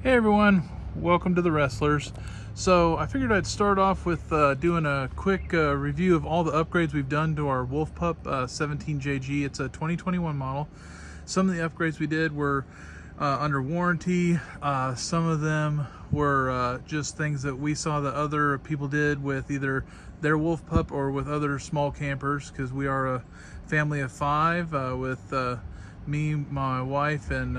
Hey everyone, welcome to the Wrestlers. So I figured I'd start off with doing a quick review of all the upgrades we've done to our Wolf Pup 17jg. It's a 2021 model. Some of the upgrades we did were under warranty. Some of them were just things that we saw that other people did with either their Wolf Pup or with other small campers, because we are a family of 5 with me, my wife, and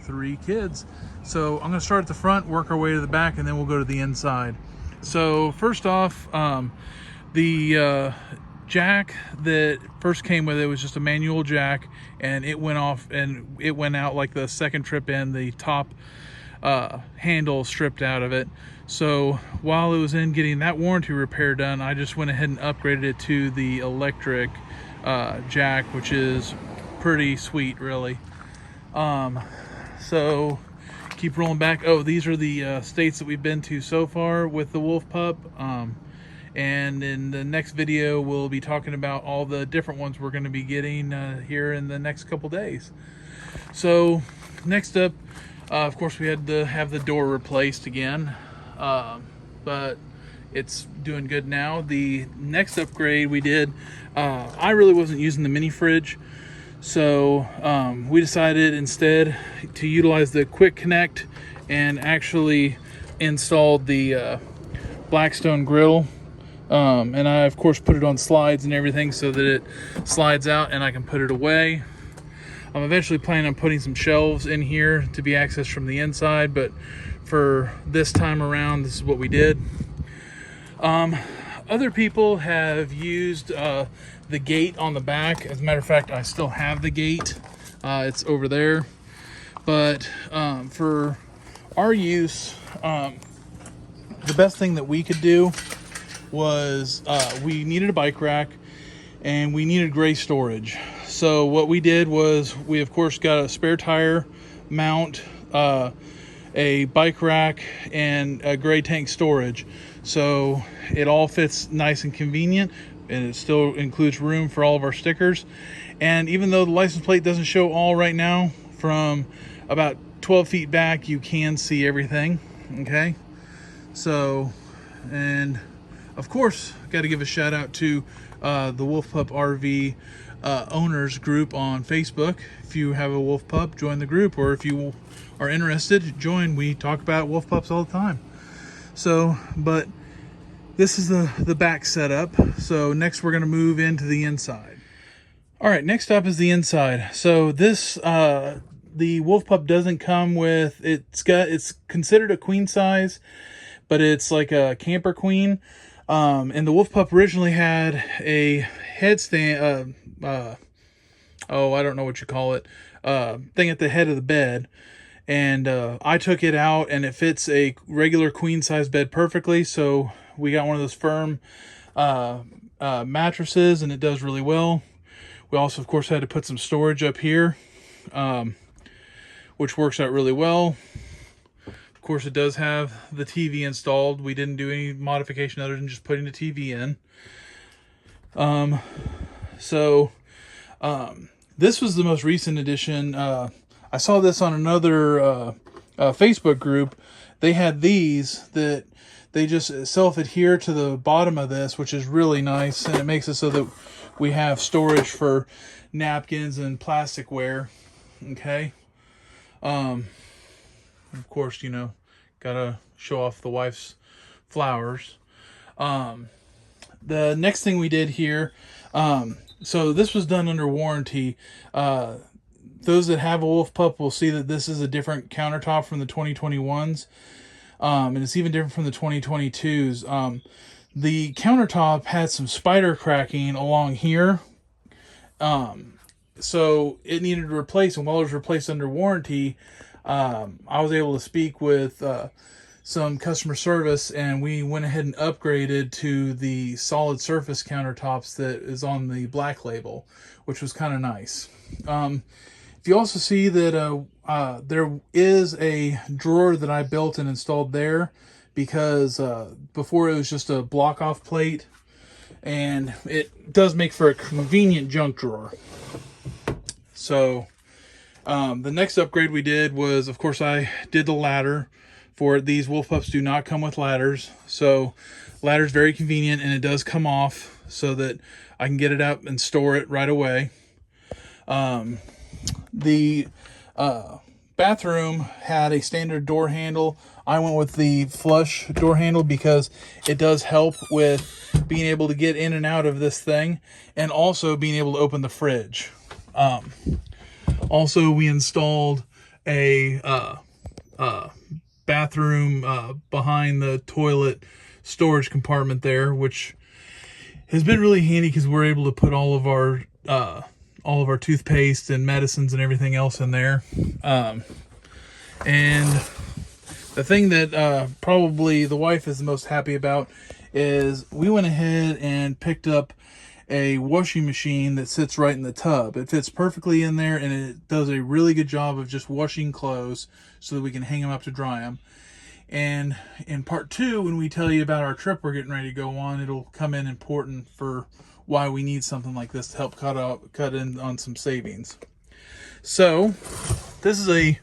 3 kids. So I'm going to start at the front, work our way to the back, and then we'll go to the inside. So first off, the jack that first came with it was just a manual jack, and it went off and it went out like the second trip in. The top handle stripped out of it. So while it was in getting that warranty repair done, I just went ahead and upgraded it to the electric jack, which is pretty sweet, really. So keep rolling back. Oh, these are the states that we've been to so far with the Wolf Pup. And in the next video, we'll be talking about all the different ones we're going to be getting here in the next couple days. So next up, of course, we had to have the door replaced again, but it's doing good now. The next upgrade we did, I really wasn't using the mini fridge, so we decided instead to utilize the quick connect and actually installed the Blackstone grill. And I of course put it on slides and everything so that it slides out and I can put it away. I'm eventually planning on putting some shelves in here to be accessed from the inside, but for this time around, this is what we did. Other people have used the gate on the back. As a matter of fact, I still have the gate. It's over there. But for our use, the best thing that we could do was we needed a bike rack and we needed gray storage. So what we did was we of course got a spare tire mount, a bike rack, and a gray tank storage. So it all fits nice and convenient, and it still includes room for all of our stickers. And even though the license plate doesn't show all right now, from about 12 feet back you can see everything. Okay, so, and of course got to give a shout out to the Wolf Pup RV owners group on Facebook. If you have a Wolf Pup, join the group, or if you are interested, join. We talk about Wolf Pups all the time. So, but this is the back setup. So next we're going to move into the inside. All right, next up is the inside. So this the Wolf Pup doesn't come with, it's considered a queen size, but it's like a camper queen. And the Wolf Pup originally had a headstand, oh, I don't know what you call it, thing at the head of the bed. And I took it out, and it fits a regular queen size bed perfectly. So we got one of those firm mattresses, and it does really well. We also, of course, had to put some storage up here, which works out really well. Of course, it does have the TV installed. We didn't do any modification other than just putting the TV in. This was the most recent addition. I saw this on another Facebook group. They had these that they just self-adhere to the bottom of this, which is really nice, and it makes it so that we have storage for napkins and plasticware. Okay. Of course, you know, gotta show off the wife's flowers. The next thing we did here, so this was done under warranty. Those that have a Wolf Pup will see that this is a different countertop from the 2021s. And it's even different from the 2022s. The countertop had some spider cracking along here. So it needed to replace, and while it was replaced under warranty, I was able to speak with some customer service, and we went ahead and upgraded to the solid surface countertops that is on the black label, which was kind of nice. If you also see that there is a drawer that I built and installed there, because before it was just a block off plate, and it does make for a convenient junk drawer. So The next upgrade we did was, of course, I did the ladder for it. These Wolf Pups do not come with ladders, so ladder's very convenient, and it does come off so that I can get it up and store it right away. The bathroom had a standard door handle. I went with the flush door handle because it does help with being able to get in and out of this thing, and also being able to open the fridge. Also, we installed a bathroom behind the toilet storage compartment there, which has been really handy because we're able to put all of our toothpaste and medicines and everything else in there. And the thing that probably the wife is the most happy about is we went ahead and picked up a washing machine that sits right in the tub. It fits perfectly in there, and it does a really good job of just washing clothes so that we can hang them up to dry them. And in part 2, when we tell you about our trip we're getting ready to go on, it'll come in important for why we need something like this to help cut in on some savings. So this is a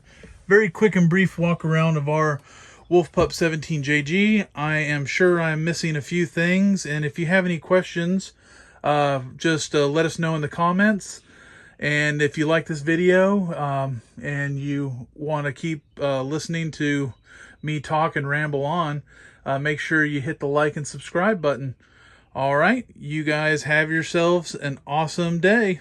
very quick and brief walk around of our Wolf Pup 17jg. I am sure I'm missing a few things, and if you have any questions, just let us know in the comments. And if you like this video and you want to keep listening to me talk and ramble on, make sure you hit the like and subscribe button. All right, you guys have yourselves an awesome day.